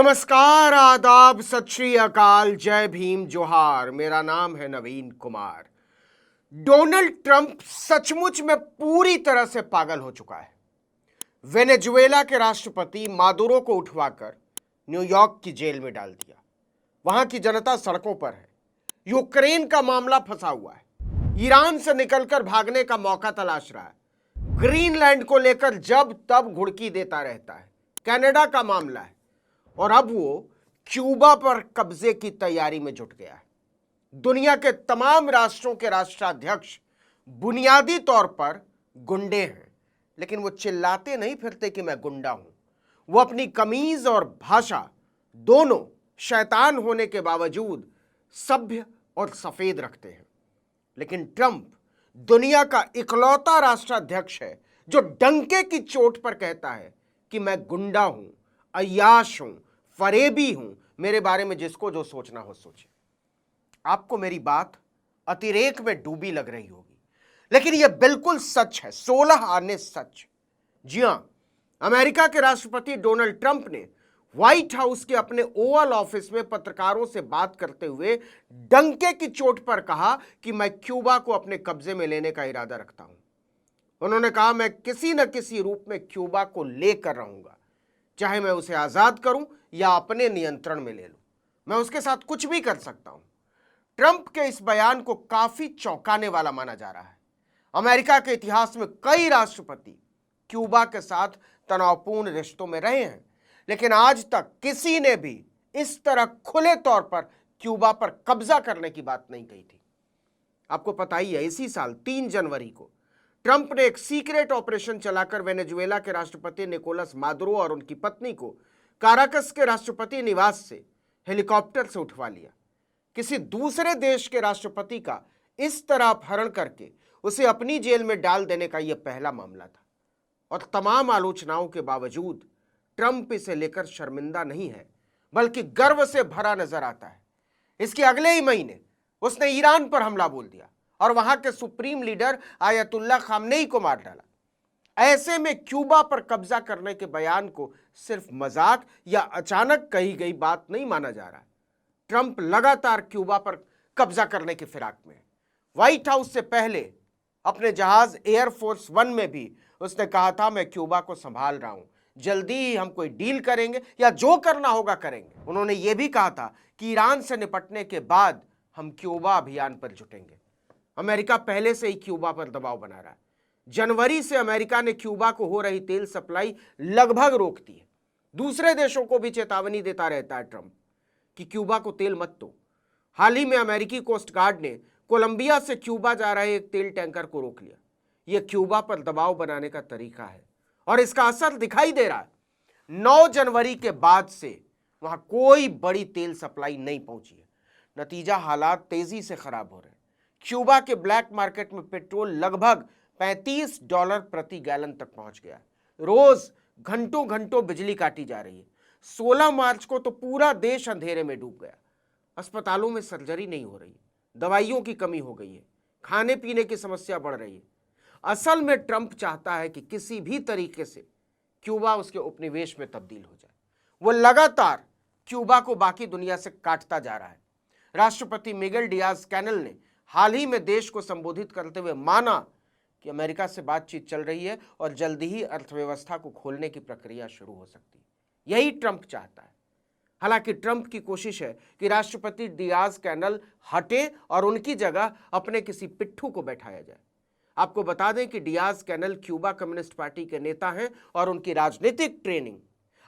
नमस्कार, आदाब, सत श्री अकाल, जय भीम, जोहार। मेरा नाम है नवीन कुमार। डोनाल्ड ट्रंप सचमुच में पूरी तरह से पागल हो चुका है। वेनेजुएला के राष्ट्रपति मादुरो को उठवाकर न्यूयॉर्क की जेल में डाल दिया। वहां की जनता सड़कों पर है। यूक्रेन का मामला फंसा हुआ है। ईरान से निकलकर भागने का मौका तलाश रहा है। ग्रीनलैंड को लेकर जब तब घुड़की देता रहता है। कनाडा का मामला है और अब वो क्यूबा पर कब्जे की तैयारी में जुट गया है। दुनिया के तमाम राष्ट्रों के राष्ट्राध्यक्ष बुनियादी तौर पर गुंडे हैं, लेकिन वो चिल्लाते नहीं फिरते कि मैं गुंडा हूं। वो अपनी कमीज और भाषा दोनों शैतान होने के बावजूद सभ्य और सफेद रखते हैं। लेकिन ट्रंप दुनिया का इकलौता राष्ट्राध्यक्ष है जो डंके की चोट पर कहता है कि मैं गुंडा हूं, अय्याश हूं, फरेबी हूं, मेरे बारे में जिसको जो सोचना हो सोचे। आपको मेरी बात अतिरेक में डूबी लग रही होगी, लेकिन यह बिल्कुल सच है, 16 आने सच। जी हां, अमेरिका के राष्ट्रपति डोनाल्ड ट्रंप ने व्हाइट हाउस के अपने ओवल ऑफिस में पत्रकारों से बात करते हुए डंके की चोट पर कहा कि मैं क्यूबा को अपने कब्जे में लेने का इरादा रखता हूं। उन्होंने कहा, मैं किसी न किसी रूप में क्यूबा को लेकर रहूंगा, चाहे मैं उसे आजाद करूं या अपने नियंत्रण में ले लूं। मैं उसके साथ कुछ भी कर सकता हूं। ट्रंप के इस बयान को काफी चौंकाने वाला माना जा रहा है। अमेरिका के इतिहास में कई राष्ट्रपति क्यूबा के साथ तनावपूर्ण रिश्तों में रहे हैं, लेकिन आज तक किसी ने भी इस तरह खुले तौर पर क्यूबा पर कब्जा करने की बात नहीं कही थी। आपको पता ही है, इसी साल 3 जनवरी को ट्रंप ने एक सीक्रेट ऑपरेशन चलाकर वेनेजुएला के राष्ट्रपति निकोलस मादुरो और उनकी पत्नी को काराकस के राष्ट्रपति निवास से हेलीकॉप्टर से उठवा लिया। किसी दूसरे देश के राष्ट्रपति का इस तरह अपहरण करके उसे अपनी जेल में डाल देने का यह पहला मामला था, और तमाम आलोचनाओं के बावजूद ट्रंप इसे लेकर शर्मिंदा नहीं है, बल्कि गर्व से भरा नजर आता है। इसके अगले ही महीने उसने ईरान पर हमला बोल दिया और वहां के सुप्रीम लीडर आयतुल्ला खामनेई को मार डाला। ऐसे में क्यूबा पर कब्जा करने के बयान को सिर्फ मजाक या अचानक कही गई बात नहीं माना जा रहा। ट्रंप लगातार क्यूबा पर कब्जा करने की फिराक में है। व्हाइट हाउस से पहले अपने जहाज एयरफोर्स 1 में भी उसने कहा था, मैं क्यूबा को संभाल रहा हूं, जल्दी ही हम कोई डील करेंगे या जो करना होगा करेंगे। उन्होंने यह भी कहा था कि ईरान से निपटने के बाद हम क्यूबा अभियान पर जुटेंगे। अमेरिका पहले से ही क्यूबा पर दबाव बना रहा है। जनवरी से अमेरिका ने क्यूबा को हो रही तेल सप्लाई लगभग रोक दी है। दूसरे देशों को भी चेतावनी देता रहता है ट्रंप कि क्यूबा को तेल मत दो। हाल ही में अमेरिकी कोस्ट गार्ड ने कोलंबिया से क्यूबा जा रहे एक तेल टैंकर को रोक लिया। यह क्यूबा पर दबाव बनाने का तरीका है और इसका असर दिखाई दे रहा है। 9 जनवरी के बाद से वहां कोई बड़ी तेल सप्लाई नहीं पहुंची है। नतीजा, हालात तेजी से खराब हो रहे हैं। क्यूबा के ब्लैक मार्केट में पेट्रोल लगभग $35 प्रति गैलन तक पहुंच गया। रोज घंटों घंटों बिजली काटी जा रही है। 16 मार्च को तो पूरा देश अंधेरे में डूब गया। अस्पतालों में सर्जरी नहीं हो रही, दवाइयों की कमी हो गई है, खाने पीने की समस्या बढ़ रही है। असल में ट्रंप चाहता है कि किसी भी तरीके से क्यूबा उसके उपनिवेश में तब्दील हो जाए। वो लगातार क्यूबा को बाकी दुनिया से काटता जा रहा है। राष्ट्रपति मिगेल डियाज कैनल ने हाल ही में देश को संबोधित करते हुए माना कि अमेरिका से बातचीत चल रही है और जल्दी ही अर्थव्यवस्था को खोलने की प्रक्रिया शुरू हो सकती है। यही ट्रंप चाहता है। हालांकि ट्रंप की कोशिश है कि राष्ट्रपति डियाज कैनल हटे और उनकी जगह अपने किसी पिट्ठू को बैठाया जाए। आपको बता दें कि Diaz Canel Cuba communist party के नेता हैं और उनकी राजनीतिक ट्रेनिंग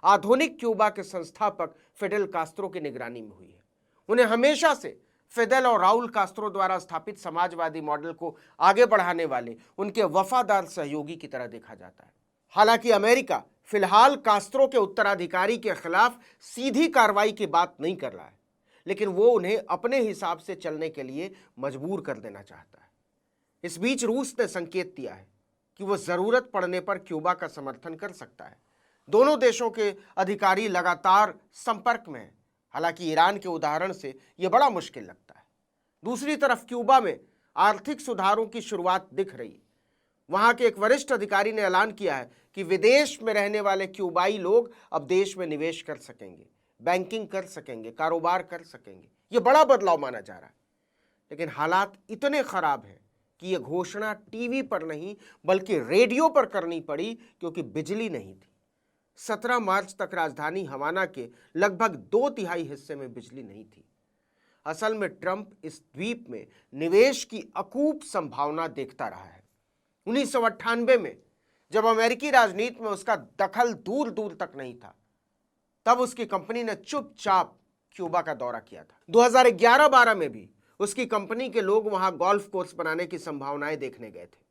आधुनिक क्यूबा के संस्थापक फिडेल कास्त्रो की निगरानी में हुई है। उन्हें हमेशा से फिदेल और राउल कास्त्रो द्वारा स्थापित समाजवादी मॉडल को आगे बढ़ाने वाले उनके वफादार सहयोगी की तरह देखा जाता है। हालांकि अमेरिका फिलहाल कास्त्रो के उत्तराधिकारी के खिलाफ सीधी कार्रवाई की बात नहीं कर रहा है, लेकिन वो उन्हें अपने हिसाब से चलने के लिए मजबूर कर देना चाहता है। इस बीच रूस ने संकेत दिया है कि वो जरूरत पड़ने पर क्यूबा का समर्थन कर सकता है। दोनों देशों के अधिकारी लगातार संपर्क में हैं। हालांकि ईरान के उदाहरण से यह बड़ा मुश्किल लगता है। दूसरी तरफ क्यूबा में आर्थिक सुधारों की शुरुआत दिख रही है। वहां के एक वरिष्ठ अधिकारी ने ऐलान किया है कि विदेश में रहने वाले क्यूबाई लोग अब देश में निवेश कर सकेंगे। बैंकिंग कर सकेंगे, कारोबार कर सकेंगे। ये बड़ा बदलाव माना जा रहा है। लेकिन हालात इतने खराब हैं कि यह घोषणा टीवी पर नहीं बल्कि रेडियो पर करनी पड़ी, क्योंकि बिजली नहीं थी। 17 मार्च तक राजधानी हवाना के लगभग 2/3 हिस्से में बिजली नहीं थी। असल में ट्रंप इस द्वीप में निवेश की अकूप संभावना देखता रहा है। 1998 में जब अमेरिकी राजनीति में उसका दखल दूर दूर तक नहीं था, तब उसकी कंपनी ने चुपचाप क्यूबा का दौरा किया था। 2011-12 में भी उसकी कंपनी के लोग वहां गोल्फ कोर्स बनाने की संभावनाएं देखने गए थे।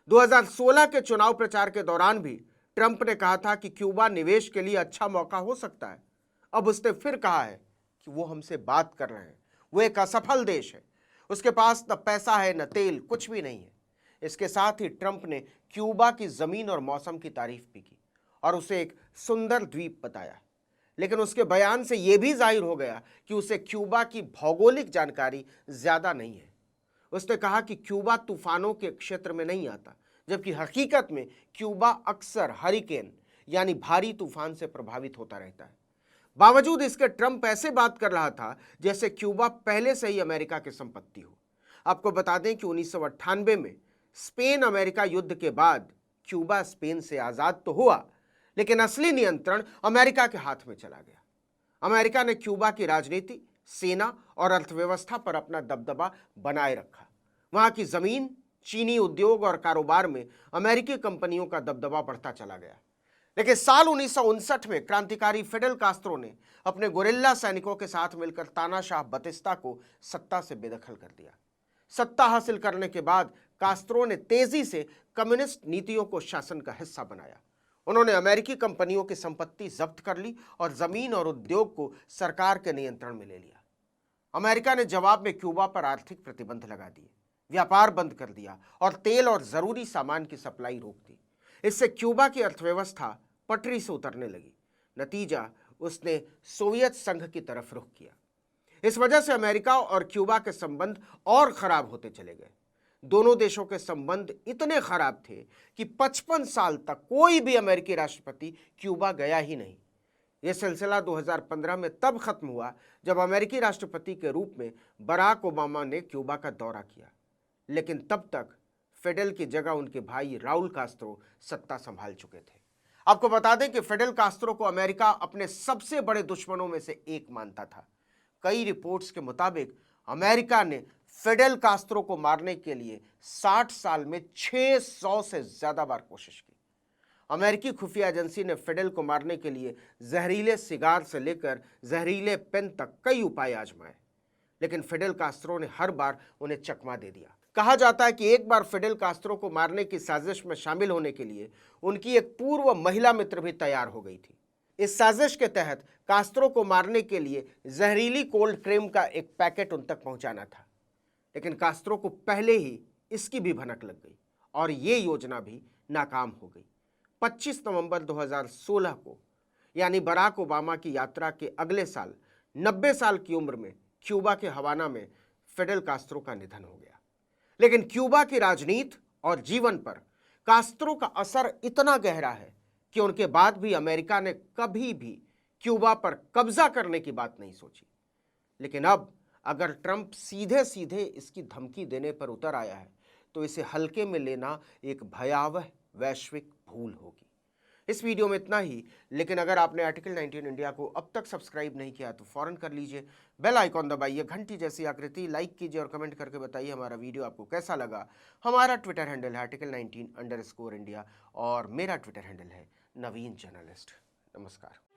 2016 के चुनाव प्रचार के दौरान भी ट्रंप ने कहा था कि क्यूबा निवेश के लिए अच्छा मौका हो सकता है। अब उसने फिर कहा है कि वो हमसे बात कर रहे हैं। वो एक असफल देश है, उसके पास न पैसा है न तेल, कुछ भी नहीं है। इसके साथ ही ट्रंप ने क्यूबा की जमीन और मौसम की तारीफ भी की और उसे एक सुंदर द्वीप बताया। लेकिन उसके बयान से यह भी जाहिर हो गया कि उसे क्यूबा की भौगोलिक जानकारी ज्यादा नहीं है। उसने कहा कि क्यूबा तूफानों के क्षेत्र में नहीं आता, जबकि हकीकत में क्यूबा अक्सर हरिकेन यानी भारी तूफान से प्रभावित होता रहता है। बावजूद इसके ट्रंप ऐसे बात कर रहा था जैसे क्यूबा पहले से ही अमेरिका की संपत्ति हो। आपको बता दें कि 1998 में स्पेन अमेरिका युद्ध के बाद क्यूबा स्पेन से आजाद तो हुआ, लेकिन असली नियंत्रण अमेरिका के हाथ में चला गया। अमेरिका ने क्यूबा की राजनीति, सेना और अर्थव्यवस्था पर अपना दबदबा बनाए रखा। वहां की जमीन, चीनी उद्योग और कारोबार में अमेरिकी कंपनियों का दबदबा बढ़ता चला गया। लेकिन साल 1959 में क्रांतिकारी फिडेल कास्त्रो ने अपने गोरिल्ला सैनिकों के साथ मिलकर तानाशाह बतिस्ता को सत्ता से बेदखल कर दिया। सत्ता हासिल करने के बाद कास्त्रो ने तेजी से कम्युनिस्ट नीतियों को शासन का हिस्सा बनाया। उन्होंने अमेरिकी कंपनियों की संपत्ति जब्त कर ली और जमीन और उद्योग को सरकार के नियंत्रण में ले लिया। अमेरिका ने जवाब में क्यूबा पर आर्थिक प्रतिबंध लगा दिए, व्यापार बंद कर दिया और तेल और जरूरी सामान की सप्लाई रोक दी। इससे क्यूबा की अर्थव्यवस्था पटरी से उतरने लगी। नतीजा, उसने सोवियत संघ की तरफ रुख किया। इस वजह से अमेरिका और क्यूबा के संबंध और खराब होते चले गए। दोनों देशों के संबंध इतने खराब थे कि 55 साल तक कोई भी अमेरिकी राष्ट्रपति क्यूबा गया ही नहीं। यह सिलसिला 2015 में तब खत्म हुआ जब अमेरिकी राष्ट्रपति के रूप में बराक ओबामा ने क्यूबा का दौरा किया। लेकिन तब तक फिडेल की जगह उनके भाई राउल कास्त्रो सत्ता संभाल चुके थे। आपको बता दें कि फिडेल कास्त्रो को अमेरिका अपने सबसे बड़े दुश्मनों में से एक मानता था। कई रिपोर्ट्स के मुताबिक अमेरिका ने फिडेल कास्त्रो को मारने के लिए 60 साल में 600 से ज्यादा बार कोशिश की। अमेरिकी खुफिया एजेंसी ने फिडेल को मारने के लिए जहरीले सिगार से लेकर जहरीले पेन तक कई उपाय आजमाए, लेकिन फिडेल कास्त्रो ने हर बार उन्हें चकमा दे दिया। कहा जाता है कि एक बार फिडेल कास्त्रो को मारने की साजिश में शामिल होने के लिए उनकी एक पूर्व महिला मित्र भी तैयार हो गई थी। इस साजिश के तहत कास्त्रो को मारने के लिए जहरीली कोल्ड क्रीम का एक पैकेट उन तक पहुंचाना था, लेकिन कास्त्रो को पहले ही इसकी भी भनक लग गई और ये योजना भी नाकाम हो गई। 25 नवंबर 2016 को, यानी बराक ओबामा की यात्रा के अगले साल, 90 साल की उम्र में क्यूबा के हवाना में फिडेल कास्त्रो का निधन हो गया। लेकिन क्यूबा की राजनीति और जीवन पर कास्त्रो का असर इतना गहरा है कि उनके बाद भी अमेरिका ने कभी भी क्यूबा पर कब्जा करने की बात नहीं सोची। लेकिन अब अगर ट्रंप सीधे सीधे इसकी धमकी देने पर उतर आया है, तो इसे हल्के में लेना एक भयावह वैश्विक भूल होगी। इस वीडियो में इतना ही, लेकिन अगर आपने आर्टिकल 19 इंडिया को अब तक सब्सक्राइब नहीं किया तो फौरन कर लीजिए। बेल आइकॉन दबाइए, घंटी जैसी आकृति, लाइक कीजिए और कमेंट करके बताइए हमारा वीडियो आपको कैसा लगा। हमारा ट्विटर हैंडल है article19_India और मेरा ट्विटर हैंडल है नवीन जर्नलिस्ट। नमस्कार।